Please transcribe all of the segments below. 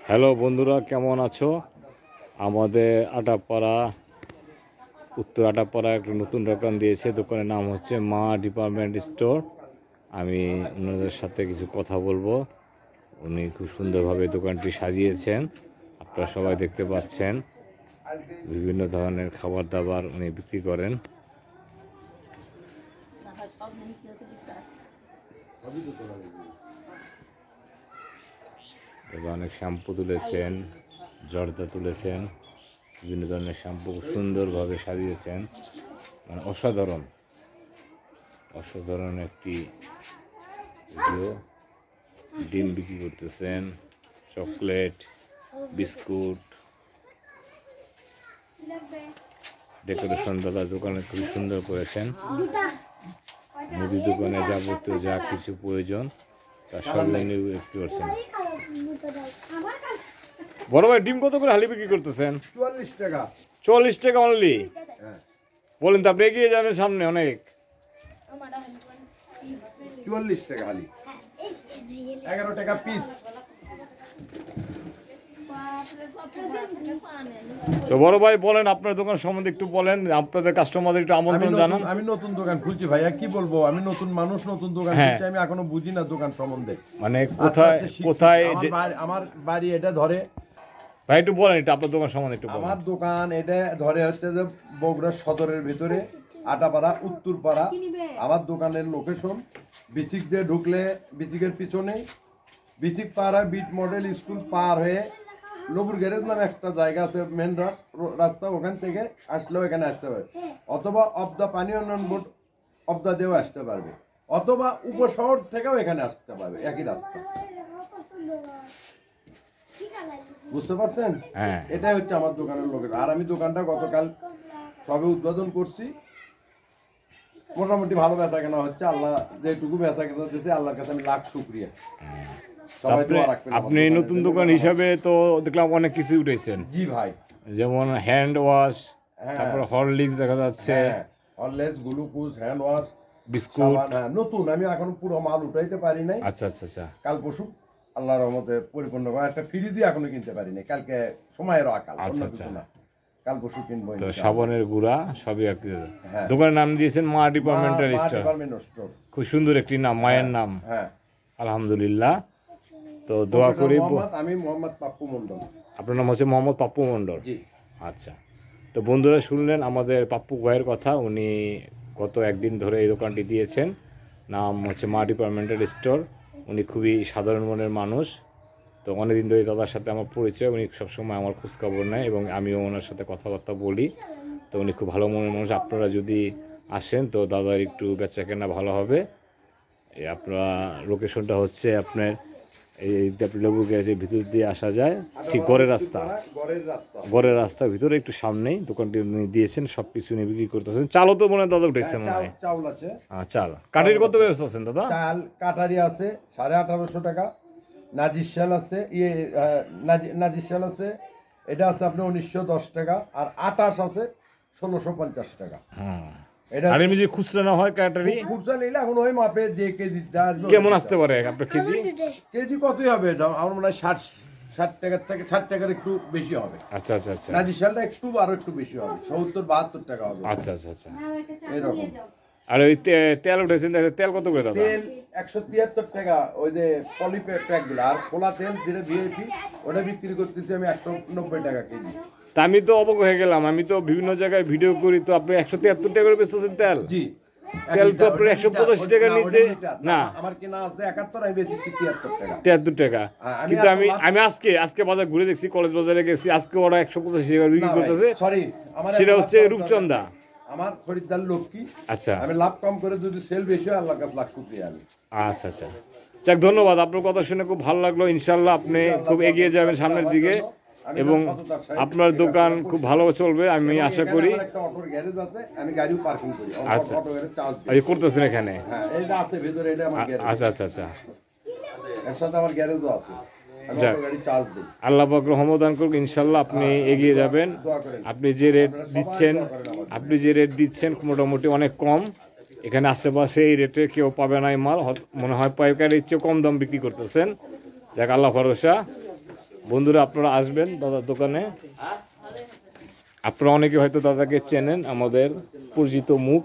Hello বন্ধুরা, কেমন আছো? আমাদের আটাপাড়া, উত্তর আটাপাড়া একটা নতুন দোকান দিয়েছে। দোকানের নাম হচ্ছে মা ডিপার্টমেন্ট স্টোর। আমি ওনাদের সাথে কিছু কথা বলবো। উনি খুব সুন্দরভাবে দোকানটি সাজিয়েছেন, আপনারা সবাই দেখতে পাচ্ছেন। বিভিন্ন ধরনের খাবার দাবার উনি বিক্রি করেন। অনেক শ্যাম্পু তুলেছেন, জর্দা তুলেছেন, বিভিন্ন ধরনের শ্যাম্পু খুব সুন্দরভাবে সাজিয়েছেন। মানে অসাধারণ অসাধারণ একটি ভিডিও। ডিম বিক্রি করতেছেন, চকলেট, বিস্কুট, ডেকোরেশন দাদা দোকানে খুব সুন্দর করেছেন। মুদি দোকানে যাবতীয় যা কিছু প্রয়োজন তা সব বিক্রি করছেন। বড় ভাই, ডিম কত করে হালি বিক্রি করতেছেন? 44 টাকা। 44 টাকা অনলি? বলেন তো, আপনি এগিয়ে যাবেন সামনে অনেক। 44 টাকা হালি, 11 টাকা পিস। তো বড় ভাই বলেন, আপনার দোকান সম্বন্ধে একটু বলেন, আপনাদের কাস্টমারদের একটু আমন্ত্রণ জানান। আমি নতুন দোকান খুলছি ভাইয়া, কি বলবো, আমি নতুন মানুষ, নতুন দোকান খুলছি, আমি এখনো বুঝি না দোকান সম্বন্ধে। মানে কোথায় কোথায় আমার বাড়ি এটা ধরে ভাই, একটু বলেন, এটা আপনার দোকান সম্বন্ধে একটু বলেন। আমার দোকান এটা ধরে হচ্ছে যে বগুড়া সদরের ভিতরে আটাপাড়া উত্তরপাড়া। আমার দোকানের লোকেশন বিচিক দিয়ে ঢুকলে বিচিকের পিছনে বিচিক পাড়া বিট মডেল স্কুল পার হয়ে লবুর গ্যারেজ নামে একটা জায়গা আছে, মেন রাস্তা, ওখান থেকে আসলেও এখানে আসতে পারবে, অথবা অফ দ্য পানি উন্নয়ন বোর্ড অফ দ্য দেও আসতে পারবে, অথবা উপশহর থেকেও এখানে আসতে পারবে, একই রাস্তা। বুঝতে পারছেন? এটাই হচ্ছে আমার দোকানের লোকের। আর আমি দোকানটা গতকাল সবে উদ্বোধন করছি, মোটামুটি ভালো বেচা কেনা হচ্ছে। আল্লাহ যেটুকু বেচা কেনা দিয়েছে, আল্লাহর কাছে আমি লাখ শুকরিয়া। আপনি নতুন দোকান হিসাবে তো দেখলাম অনেক কিছু উঠেছেন। জি ভাই, যেমন হ্যান্ড ওয়াশ, তারপর হরলিক্স দেখা যাচ্ছে, Horlicks, glucose, hand wash, biscuit. নতুন, আমি এখন পুরো মাল উঠাইতে পারি নাই। আচ্ছা আচ্ছা আচ্ছা। কাল পরশু আল্লাহর রহমতে পরিপূর্ণ একটা ফ্রিজই এখনো কিনতে পারি নাই, কালকে সময়ের আকাল। আচ্ছা আচ্ছা, কাল পরশু কিনবো। তো সাবানের গুঁড়া সবই একটি। দোকানের নাম দিয়েছেন মা ডিপার্টমেন্টাল স্টোর। খুব সুন্দর একটি নাম, মায়ের নাম। হ্যাঁ, আলহামদুলিল্লাহ। তো দোয়া করি। আমি মোহাম্মদ পাপ্পু মন্ডল। আপনার নাম হচ্ছে মোহাম্মদ পাপ্পু মন্ডল? জি। আচ্ছা, তো বন্ধুরা শুনলেন আমাদের পাপ্পু ভাইয়ের কথা। উনি গত একদিন ধরে এই দোকানটি দিয়েছেন, নাম হচ্ছে মা ডিপার্টমেন্টাল স্টোর। উনি খুবই সাধারণ মনের মানুষ। তো অনেকদিন ধরে দাদার সাথে আমার পরিচয়, উনি সবসময় আমার খোঁজখবর নেয় এবং আমিও ওনার সাথে কথাবার্তা বলি। তো উনি খুব ভালো মনের মানুষ। আপনারা যদি আসেন তো দাদার একটু বেচা কেনা ভালো হবে। আপনারা লোকেশনটা হচ্ছে আপনার এই লেবু গ্যারেজের ভিতর দিয়ে আসা যায়, ঠিক গড়ের রাস্তার ভিতরে একটু সামনেই দোকানটি উনি দিয়েছেন। সব কিছু উনি বিক্রি করতেছেন। চালও তো মনে হয় দাদা উঠেছে মনে হয়। চাউল আছে। চাল কাঠারি কত করে আছেন দাদা? চাল কাঠারি আছে 1850 টাকা। নাজির শাল আছে, নাজির শাল আছে, এটা আছে আপনার 1910 টাকা। আর 28 আছে 1650 টাকা। আর এমনি যে খুচরা না হয় কাটারি, খুচরা নিলে এখন ওই মাপে যে কেজি কেমন আসতে পারে আপনার কেজি? কেজি কতই হবে আমার মনে হয় 60 টাকার থেকে 60 টাকার একটু বেশি হবে। আচ্ছা আচ্ছা আচ্ছা। নাজির শালটা আরো একটু বেশি হবে, 70-72 টাকা হবে। আচ্ছা আচ্ছা আচ্ছা, এরকম। আর ওই তেল উঠেছেন, তেল কত করে দাদা? তেল 173 টাকা, ওই যে পলি প্যাকগুলো। আর খোলা তেল যেটা ভিআইপি, ওটা বিক্রি করতেছি আমি 190 টাকা কেজি। তা আমি তো অবাক হয়ে গেলাম, আমি তো বিভিন্ন জায়গায় ভিডিও করি, তো আপনি 173 টাকা করে বেচতেছেন তেল? জি, তেল তো আপনার 185 টাকার নিচে না। আমার কেনা আছে 71, আমি বেচছি 73 টাকা। 73 টাকা। কিন্তু আমি আজকে বাজার ঘুরে দেখছি, কলেজ বাজারে গেছি, আজকে ওরা 185 টাকা বিক্রি করতেছে। সরি, সেটা হচ্ছে রূপচন্দা। আমার খরিদ্দার লক্ষ্মী। আচ্ছা, আমি লাভ কম করে যদি সেল বেশি হয়, আল্লাহর কাছে লাখ শুকরিয়া। আমি আচ্ছা আচ্ছা, যাক, ধন্যবাদ। আপনার কথা শুনে খুব ভালো লাগলো। ইনশাআল্লাহ আপনি খুব এগিয়ে যাবেন সামনের দিকে এবং আপনার দোকান খুব ভালো চলবে, আমি আশা করি। একটা অটোর গ্যারেজ আছে, আমি গাড়িও পার্কিং করি। আচ্ছা, অটো গ্যারেজ চার্জ এই করতেছেন এখানে? হ্যাঁ, এই যে আছে ভিতরে, এটা আমার গ্যারেজ। আচ্ছা আচ্ছা আচ্ছা, এর সাথে আমার গ্যারেজও আছে, আমি অটো গাড়ি চার্জ দিই। আল্লাহ পাক রহমদান করুক, ইনশাআল্লাহ আপনি এগিয়ে যাবেন। আপনি যে রেট দিচ্ছেন মোটামুটি অনেক কম। এখানে আশেপাশে এই রেটে কেউ পাবে না এই মাল, মনে হয় পাইকারির চেয়ে কম দাম বিক্রি করতেছেন। যাক, আল্লাহ ভরসা। বন্ধুরা আপনারা আসবেন দাদার দোকানে। আপনারা অনেকে হয়তো দাদাকে চেনেন, আমাদের পরিচিত মুখ।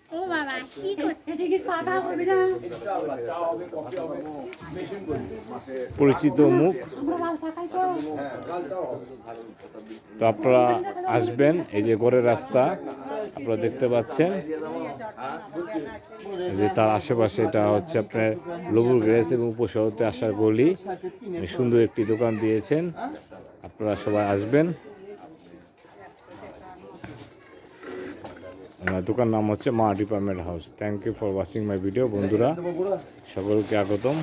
ও বাবা কি করতে পরিচিত মুখ। তো আপনারা আসবেন, এই যে গড়ের রাস্তা আপনারা দেখতে পাচ্ছেন, যে তার আশেপাশে এটা হচ্ছে আপনার লবুর গ্যারেজ এবং উপশহরতে আসার গলি। সুন্দর একটি দোকান দিয়েছেন, আপনারা সবাই আসবেন। আমার দোকান নাম হচ্ছে মা department house. Thank you for watching my video. বন্ধুরা সকলকে স্বাগতম।